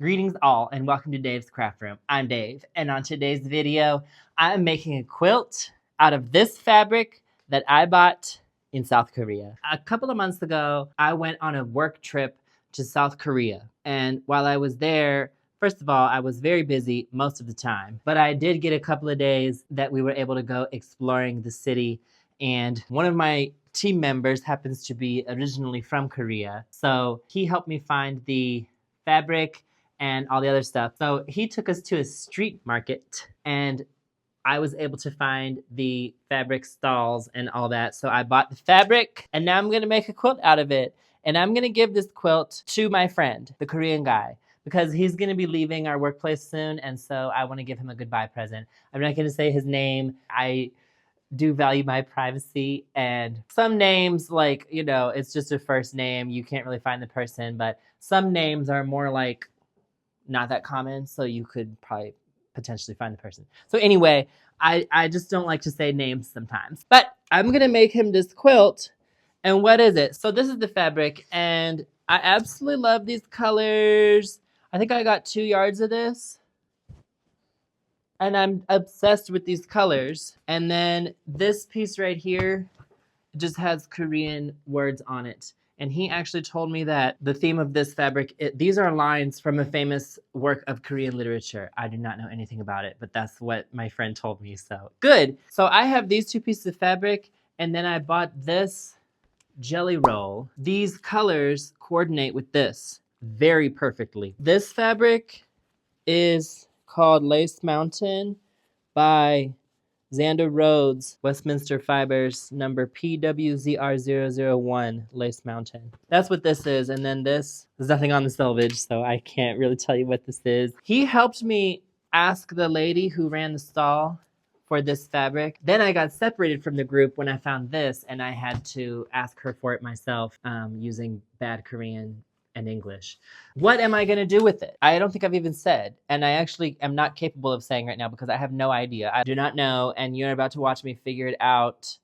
Greetings all and welcome to Dave's Craft Room. I'm Dave, and on today's video, I'm making a quilt out of this fabric that I bought in South Korea. A couple of months ago, I went on a work trip to South Korea. And while I was there, first of all, I was very busy most of the time, but I did get a couple of days that we were able to go exploring the city. And one of my team members happens to be originally from Korea. So he helped me find the fabric and all the other stuff. So he took us to a street market and I was able to find the fabric stalls and all that. So I bought the fabric and now I'm gonna make a quilt out of it. And I'm gonna give this quilt to my friend, the Korean guy, because he's gonna be leaving our workplace soon. And so I wanna give him a goodbye present. I'm not gonna say his name. I do value my privacy, and some names, like, you know, it's just a first name. You can't really find the person, but some names are more like not that common, so you could probably potentially find the person. So anyway, I just don't like to say names sometimes. But I'm gonna make him this quilt. And what is it? So this is the fabric, and I absolutely love these colors. I think I got 2 yards of this. And I'm obsessed with these colors. And then this piece right here just has Korean words on it. And he actually told me that the theme of this fabric, these are lines from a famous work of Korean literature. I do not know anything about it, but that's what my friend told me, so good. So I have these 2 pieces of fabric, and then I bought this jelly roll. These colors coordinate with this very perfectly. This fabric is called Lace Mountain by Xander Rhodes, Westminster Fibers, number PWZR001, Lace Mountain. That's what this is. And then there's nothing on the selvage, so I can't really tell you what this is. He helped me ask the lady who ran the stall for this fabric. Then I got separated from the group when I found this, and I had to ask her for it myself using bad Korean and English. What am I gonna do with it? I don't think I've even said, and I actually am not capable of saying right now because I have no idea. I do not know, and you're about to watch me figure it out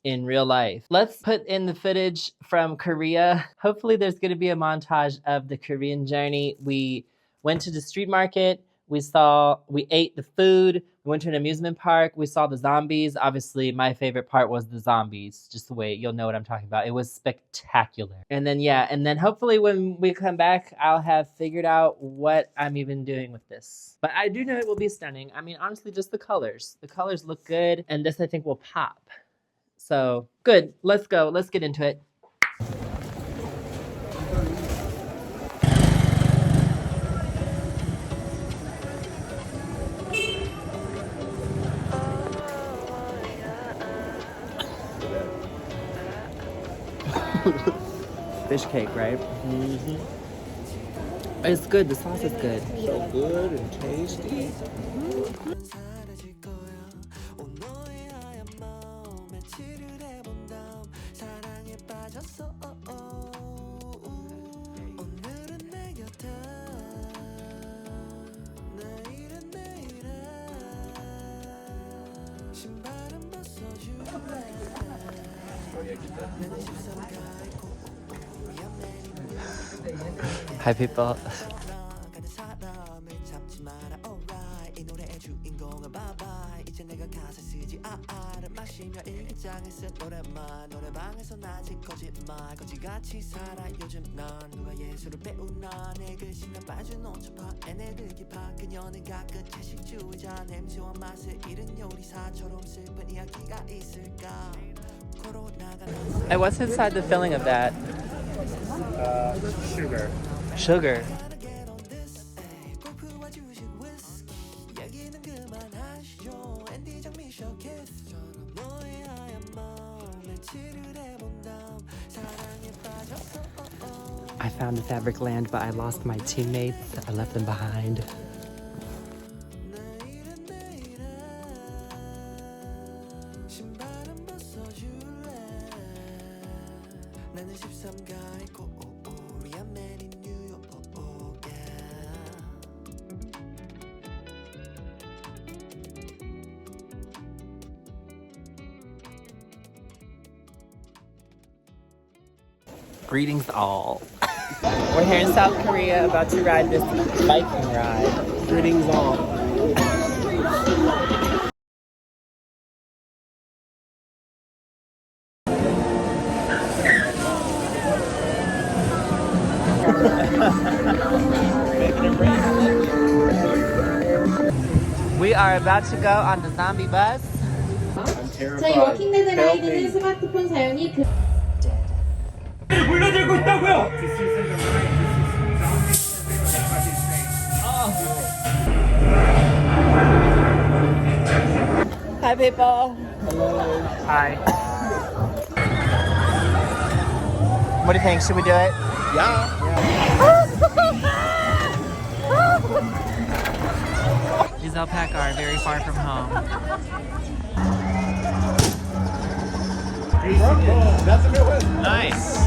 in real life. Let's put in the footage from Korea. Hopefully there's gonna be a montage of the Korean journey. We went to the street market, we ate the food, we went to an amusement park, we saw the zombies. Obviously, my favorite part was the zombies. Just the way, you'll know what I'm talking about. It was spectacular. And then hopefully when we come back, I'll have figured out what I'm even doing with this. But I do know it will be stunning. I mean, honestly, just the colors. The colors look good, and this I think will pop. So, good. Let's go. Let's get into it. Fish cake, right? Mm-hmm. It's good. The sauce is good. So good and tasty. Hi, people. Hey, what's inside the filling of that? Sugar. Sugar. I found the fabric land, but I lost my teammates. I left them behind. Greetings all. We're here in South Korea about to ride this biking ride. Greetings all. We are about to go on the zombie bus. I'm terrified. 저희 워킹데드 Help 라이드는 me. 스마트폰 사용이 물러들고 있다고요! Hi, people. Hello. Hi. What do you think? Should we do it? Yeah. These alpaca are very far from home. That's a good one. Nice.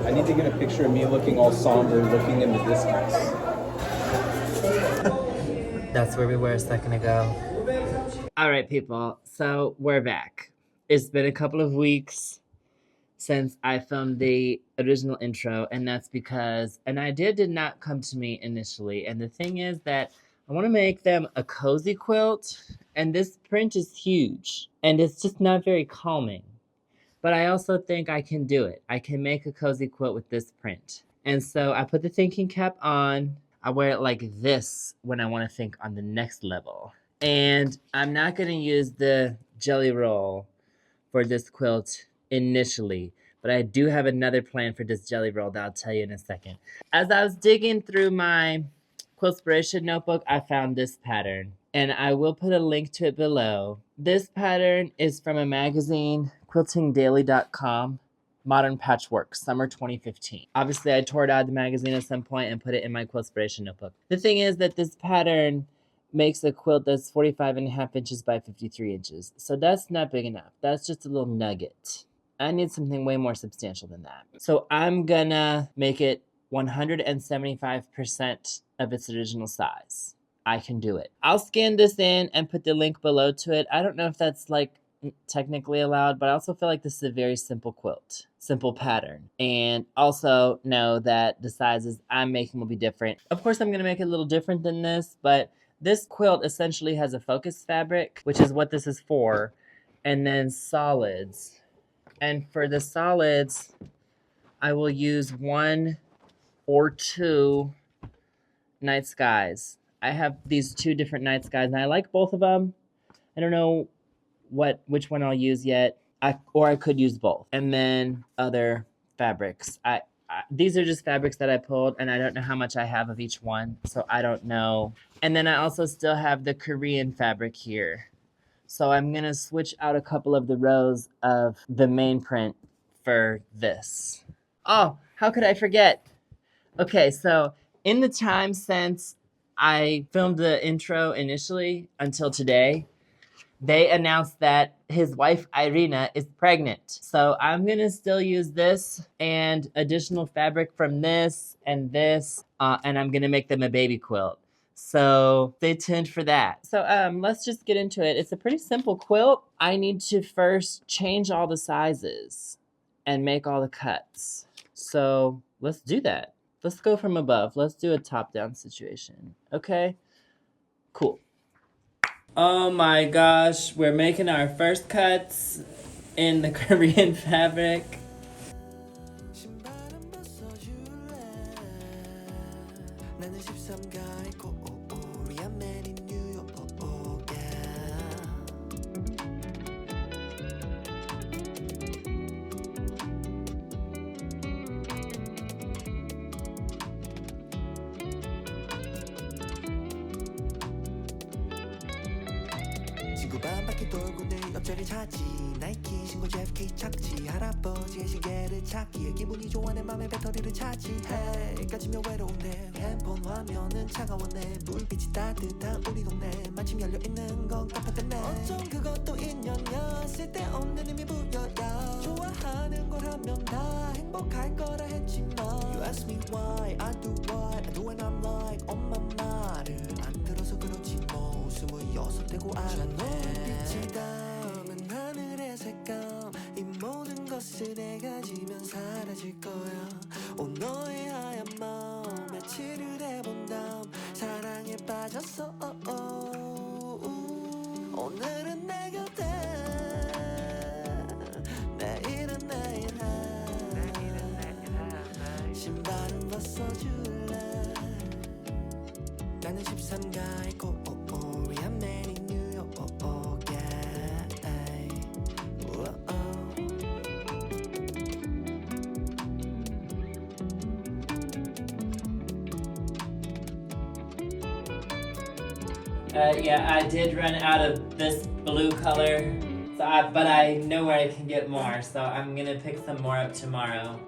I need to get a picture of me looking all somber, looking in the distance. That's where we were a second ago. All right, people. So we're back. It's been a couple of weeks since I filmed the original intro, and that's because an idea did not come to me initially. And the thing is that I want to make them a cozy quilt, and this print is huge, and it's just not very calming. But I also think I can do it. I can make a cozy quilt with this print. And so I put the thinking cap on. I wear it like this when I want to think on the next level. And I'm not going to use the jelly roll for this quilt initially, but I do have another plan for this jelly roll that I'll tell you in a second. As I was digging through my Quiltspiration notebook, I found this pattern, and I will put a link to it below. This pattern is from a magazine, quiltingdaily.com, Modern Patchwork, summer 2015. Obviously, I tore it out of the magazine at some point and put it in my Quiltspiration notebook. The thing is that this pattern makes a quilt that's 45.5 inches by 53 inches. So that's not big enough. That's just a little nugget. I need something way more substantial than that. So I'm gonna make it 175% of its original size. I can do it. I'll scan this in and put the link below to it. I don't know if that's like technically allowed, but I also feel like this is a very simple quilt, simple pattern. And also know that the sizes I'm making will be different. Of course, I'm gonna make it a little different than this, but this quilt essentially has a focus fabric, which is what this is for, and then solids. And for the solids, I will use 1 or 2 night skies. I have these 2 different night skies, and I like both of them. I don't know which one I'll use yet. I could use both. And then other fabrics. These are just fabrics that I pulled, and I don't know how much I have of each one, so I don't know. And then I also still have the Korean fabric here. So I'm gonna switch out a couple of the rows of the main print for this. Oh, how could I forget? Okay, so in the time since I filmed the intro initially until today, they announced that his wife, Irina, is pregnant. So I'm gonna still use this and additional fabric from this, and I'm gonna make them a baby quilt. So stay tuned for that. So let's just get into it. It's a pretty simple quilt. I need to first change all the sizes and make all the cuts. So let's do that. Let's go from above. Let's do a top-down situation, okay? Cool. Oh my gosh, we're making our first cuts in the Korean fabric. 지구 반바퀴 돌고 내 옆자리 찾지 나이키 신고 JFK 착지 할아버지의 시계를 찾기에 기분이 좋아 내 맘에 배터리를 차지 Hey 까지면 외로운데 핸폰 화면은 차가웠네 불빛이 따뜻한 우리 동네 마침 열려있는 건 카페였네 어쩜 그것도 인연이야 쓸데없는 의미 부여야 좋아하는 걸 하면 다 행복할 거라 했지만 You ask me why I do what I do and I'm like 엄마 말을 안 들어서 그렇지 뭐 26 되고 알았네 빛이 닿는 하늘에서 죄책감 이 모든 것을 내가 지면 사라질 거야 너의 하얀 마음 며칠을 해본 다음 사랑에 빠졌어 오늘은 내 곁에 내일은 내일 신발은 벗어줄래 나는 13가의 코리안 맨인 뉴욕 Yeah, I did run out of this blue color, but I know where I can get more, so I'm gonna pick some more up tomorrow.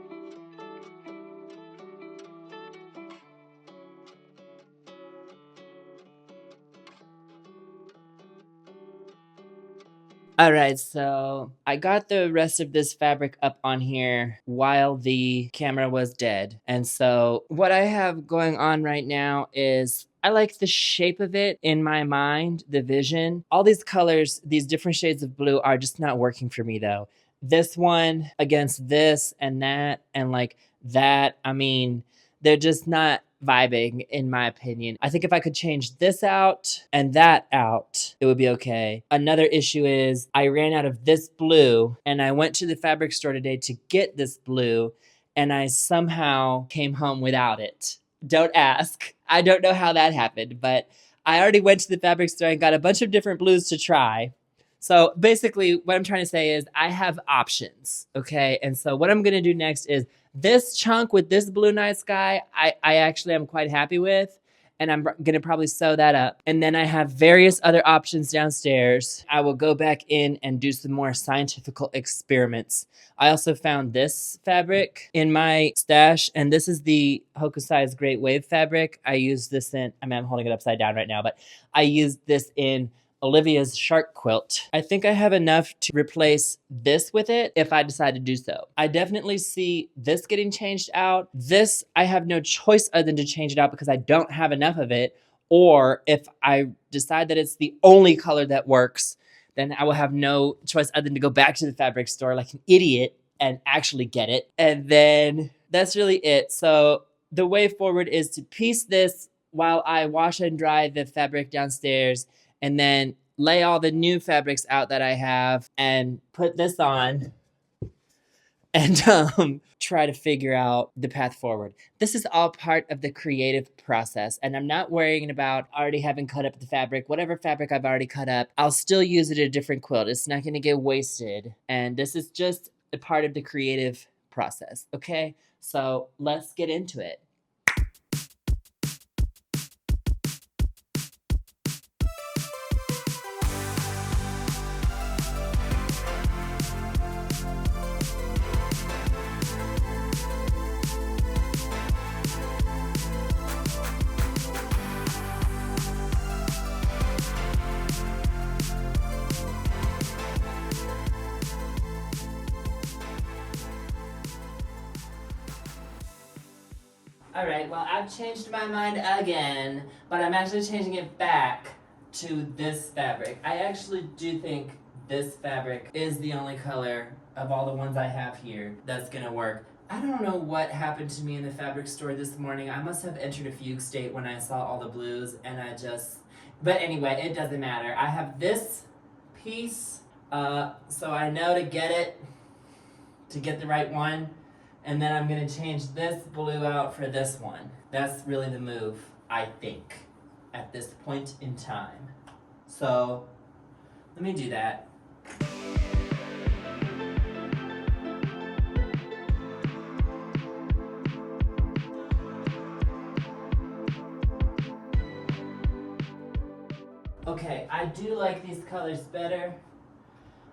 Alright, so I got the rest of this fabric up on here while the camera was dead. And so what I have going on right now is I like the shape of it in my mind, the vision. All these colors, these different shades of blue are just not working for me though. This one against this and that and like that, I mean, they're just not vibing in my opinion. I think if I could change this out and that out, it would be okay. Another issue is I ran out of this blue and I went to the fabric store today to get this blue and I somehow came home without it. Don't ask. I don't know how that happened, but I already went to the fabric store and got a bunch of different blues to try. So basically what I'm trying to say is I have options, okay? And so what I'm gonna do next is this chunk with this blue night sky, I actually am quite happy with, and I'm gonna probably sew that up. And then I have various other options downstairs. I will go back in and do some more scientific experiments. I also found this fabric in my stash, and this is the Hokusai's Great Wave fabric. I use this in, I mean, I'm holding it upside down right now, but I used this in Olivia's shark quilt. I think I have enough to replace this with it if I decide to do so. I definitely see this getting changed out. This, I have no choice other than to change it out because I don't have enough of it. Or if I decide that it's the only color that works, then I will have no choice other than to go back to the fabric store like an idiot and actually get it. And then that's really it. So the way forward is to piece this while I wash and dry the fabric downstairs, and then lay all the new fabrics out that I have and put this on and try to figure out the path forward. This is all part of the creative process, and I'm not worrying about already having cut up the fabric. Whatever fabric I've already cut up, I'll still use it in a different quilt. It's not gonna get wasted, and this is just a part of the creative process, okay? So let's get into it. Alright, well, I've changed my mind again, but I'm actually changing it back to this fabric. I actually do think this fabric is the only color of all the ones I have here that's gonna work. I don't know what happened to me in the fabric store this morning. I must have entered a fugue state when I saw all the blues and I just... But anyway, it doesn't matter. I have this piece, so I know to get it, to get the right one. And then I'm gonna change this blue out for this one. That's really the move, I think, at this point in time. So, let me do that. Okay, I do like these colors better.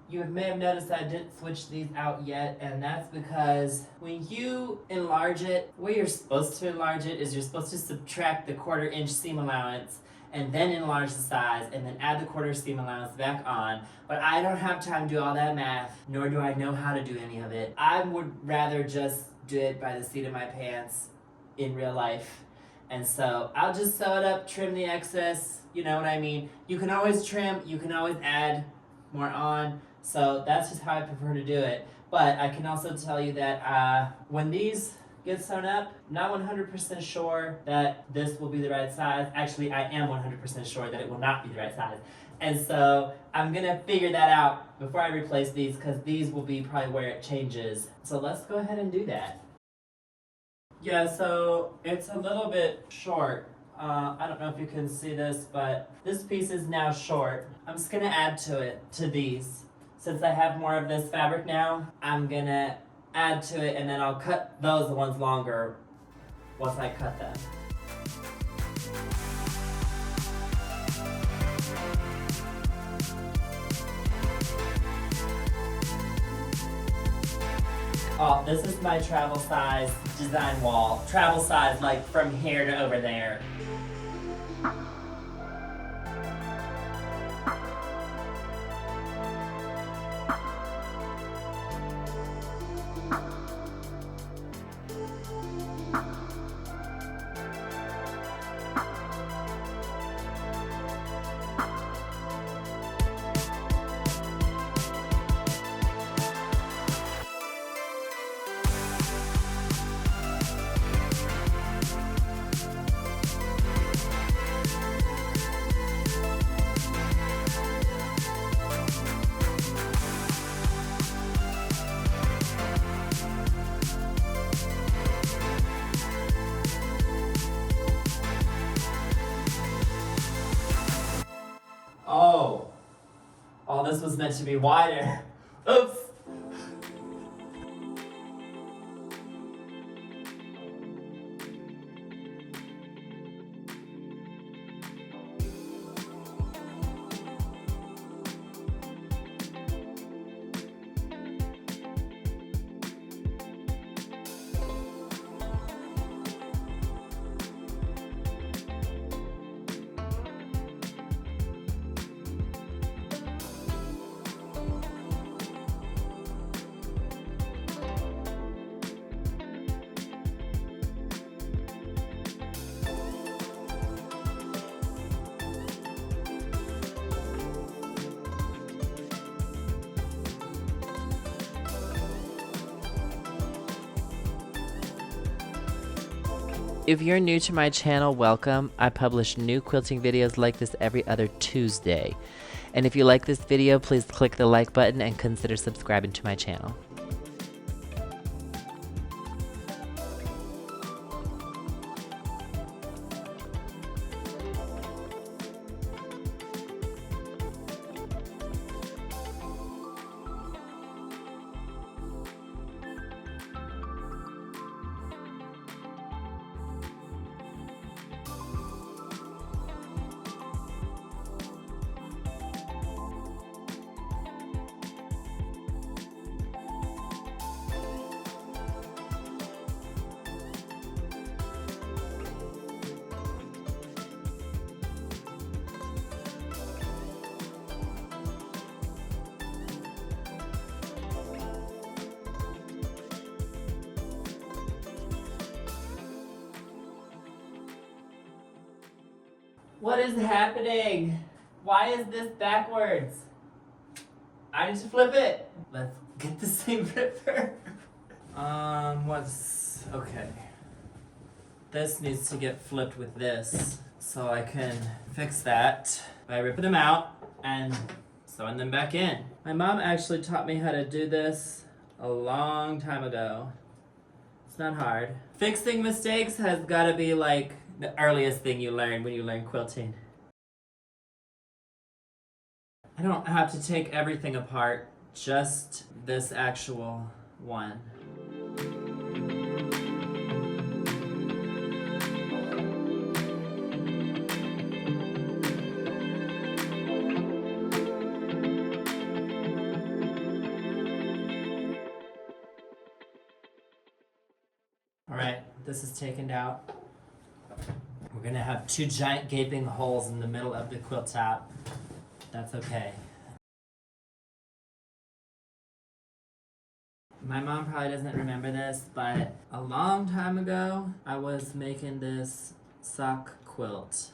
You may have noticed I didn't switch these out yet, and that's because when you enlarge it, the way you're supposed to enlarge it is you're supposed to subtract the 1/4 inch seam allowance and then enlarge the size and then add the 1/4 seam allowance back on. But I don't have time to do all that math, nor do I know how to do any of it. I would rather just do it by the seat of my pants in real life. And so I'll just sew it up, trim the excess, you know what I mean? You can always trim, you can always add more on. So that's just how I prefer to do it. But I can also tell you that when these get sewn up, I'm not 100% sure that this will be the right size. Actually, I am 100% sure that it will not be the right size. And so I'm gonna figure that out before I replace these, because these will be probably where it changes. So let's go ahead and do that. Yeah, so it's a little bit short. I don't know if you can see this, but this piece is now short. I'm just gonna add to these. Since I have more of this fabric now, I'm gonna add to it, and then I'll cut those ones longer once I cut them. Oh, this is my travel size design wall. Travel size, like from here to over there. Oh. Oh, this was meant to be wider. Oops. If you're new to my channel, welcome. I publish new quilting videos like this every other Tuesday. And if you like this video, please click the like button and consider subscribing to my channel. What is happening? Why is this backwards? I need to flip it. Let's get the same ripper. Okay. This needs to get flipped with this, so I can fix that by ripping them out and sewing them back in. My mom actually taught me how to do this a long time ago. It's not hard. Fixing mistakes has gotta be like the earliest thing you learn when you learn quilting. I don't have to take everything apart, just this actual one. All right, this is taken out. We're gonna have two giant gaping holes in the middle of the quilt top. That's okay. My mom probably doesn't remember this, but a long time ago, I was making this sock quilt.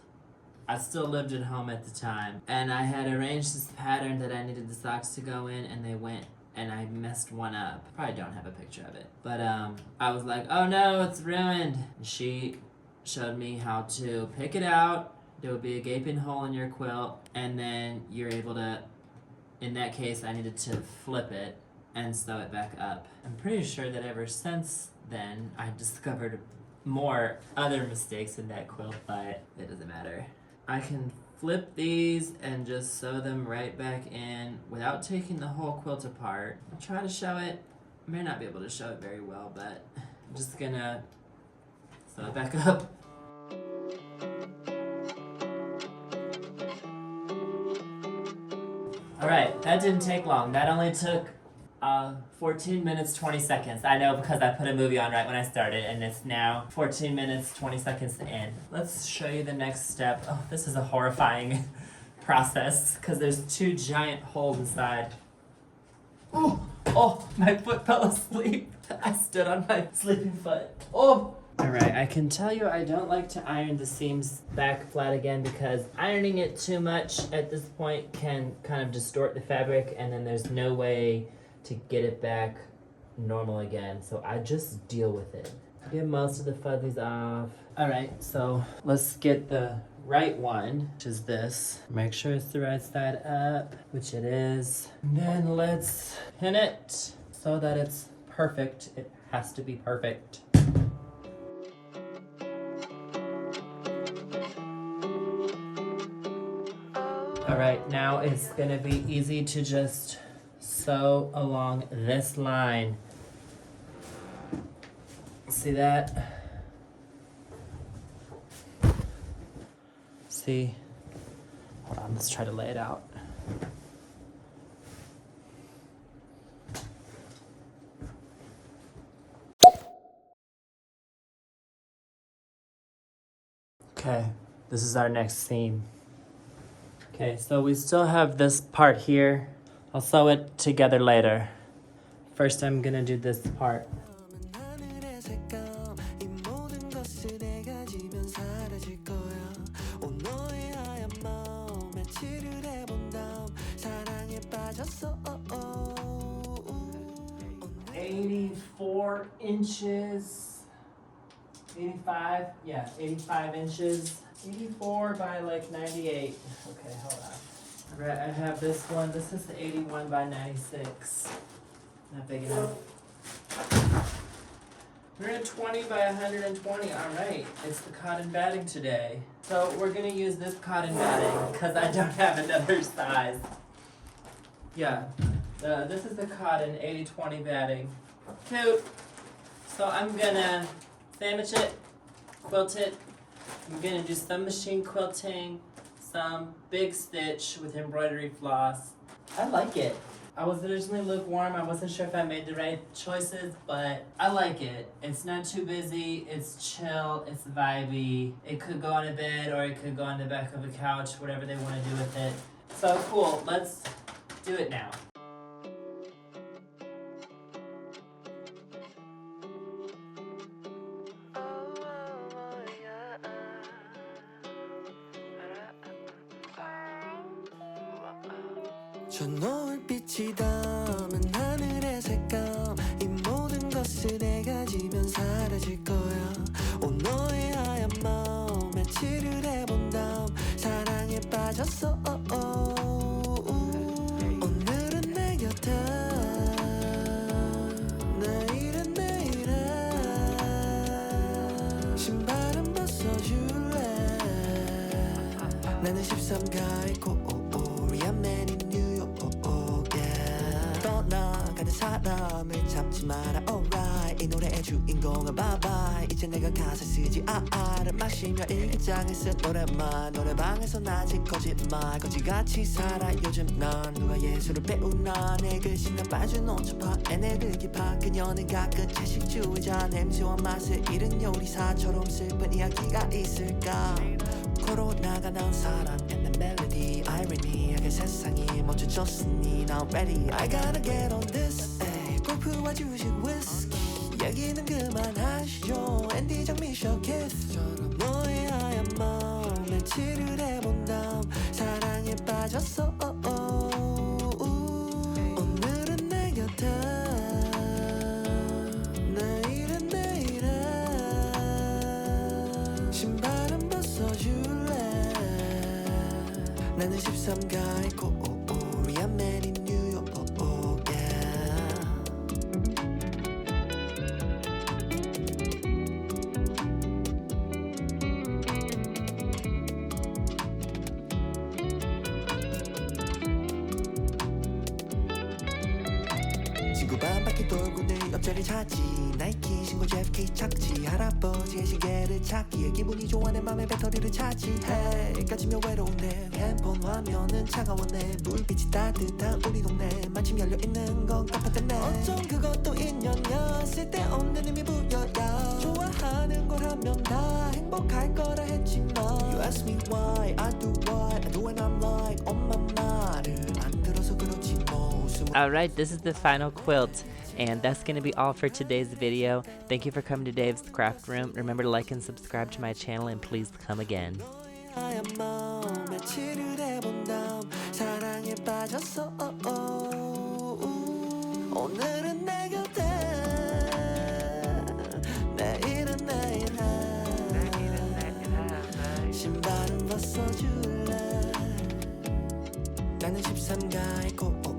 I still lived at home at the time, and I had arranged this pattern that I needed the socks to go in, and they went, and I messed one up. Probably don't have a picture of it, but I was like, oh no, it's ruined. And she showed me how to pick it out. There would be a gaping hole in your quilt, and then you're able to, in that case, I needed to flip it and sew it back up. I'm pretty sure that ever since then, I discovered more other mistakes in that quilt, but it doesn't matter. I can flip these and just sew them right back in without taking the whole quilt apart. I'll try to show it. I may not be able to show it very well, but I'm just gonna sew it back up. Alright, that didn't take long. That only took 14 minutes, 20 seconds. I know because I put a movie on right when I started, and it's now 14 minutes, 20 seconds in. Let's show you the next step. Oh, this is a horrifying process because there's 2 giant holes inside. Oh, my foot fell asleep. I stood on my sleeping foot. Oh! Alright, I can tell you I don't like to iron the seams back flat again because ironing it too much at this point can kind of distort the fabric, and then there's no way to get it back normal again. So I just deal with it. Get most of the fuzzies off. Alright, so let's get the right one, which is this. Make sure it's the right side up, which it is. And then let's pin it so that it's perfect. It has to be perfect. Alright, now it's gonna be easy to just sew along this line. See that? See? Hold on, let's try to lay it out. Okay, this is our next seam. Okay, so we still have this part here. I'll sew it together later. First, I'm gonna do this part. "84 inches, 85, yeah, 85 inches, 84 by like 98. Okay, hold on. All right, I have this one. This is the 81 by 96. Not big enough. 120 by 120. All right, it's the cotton batting today. So we're gonna use this cotton batting because I don't have another size. Yeah, this is the cotton 80-20 batting. Cute. So I'm gonna sandwich it, quilt it. I'm gonna do some machine quilting, some big stitch with embroidery floss. I like it. I was originally lukewarm. I wasn't sure if I made the right choices, but I like it. It's not too busy, it's chill, it's vibey. It could go on a bed or it could go on the back of a couch, whatever they want to do with it. So cool, let's do it now. 저 노을빛이 담은 하늘의 색감 이 모든 것을 내가 지면 사라질 거야 온 너의 하얀 마음에 칠을 해본 다음 사랑에 빠졌어 오늘은 내 곁에 내일은 내일에 신발은 벗어줄래 나는 13가의 코리안 맨인 떠나가는 사람을 잡지 마라 alright 이 노래의 주인공은 bye bye 이제 내가 가사 쓰지 알을 마시며 일기장을 쓴 노래만 노래방에서 나지 거짓말 거지같이 살아 요즘 난 누가 예술을 배우나 내 글씨는 빠진 온천파 에네르기 파 그녀는 가끔 채식주의자 냄새와 맛을 잃은 요리사처럼 슬픈 이야기가 있을까 코로나가 난 사랑 and the melody irony하게 세상이 멈춰졌으니 now ready I gotta get on this 골프와 주식 위스키 얘기는 그만하시죠 앤디 장미셔 키스처럼 너의 하얀 마음에 칠을 해 빠졌어 오늘은 내 곁에 내일은 내일에 신발은 벗어줄래 나는 13가의 코리안 맨 인 뉴욕 친구 반바퀴 돌고 내 옆자리 찾지 나이키 신고 JFK 착지 할아버지의 시계를 찾기에 기분이 좋아 내 맘에 배터리를 차지 Hey 까지며 외로운데 핸폰 화면은 차가워 내 불빛이 따뜻한 우리 동네 마침 열려있는 건 깜빡했네 어쩜 그것도 인연이야 쓸데없는 의미 부여야 좋아하는 걸 하면 다 행복할 거라 했지만 You ask me why I do what I do and I'm like 엄마 말을 안 들어서 그렇지 뭐 Alright, this is the final quilt, and that's going to be all for today's video. Thank you for coming to Dave's Craft Room. Remember to like and subscribe to my channel, and please come again. 하얀 마음 며칠을 해본 다음 사랑에 빠졌어 오늘은 내 곁에 내일은 내일에 신발은 벗어줄래 나는 13가의 코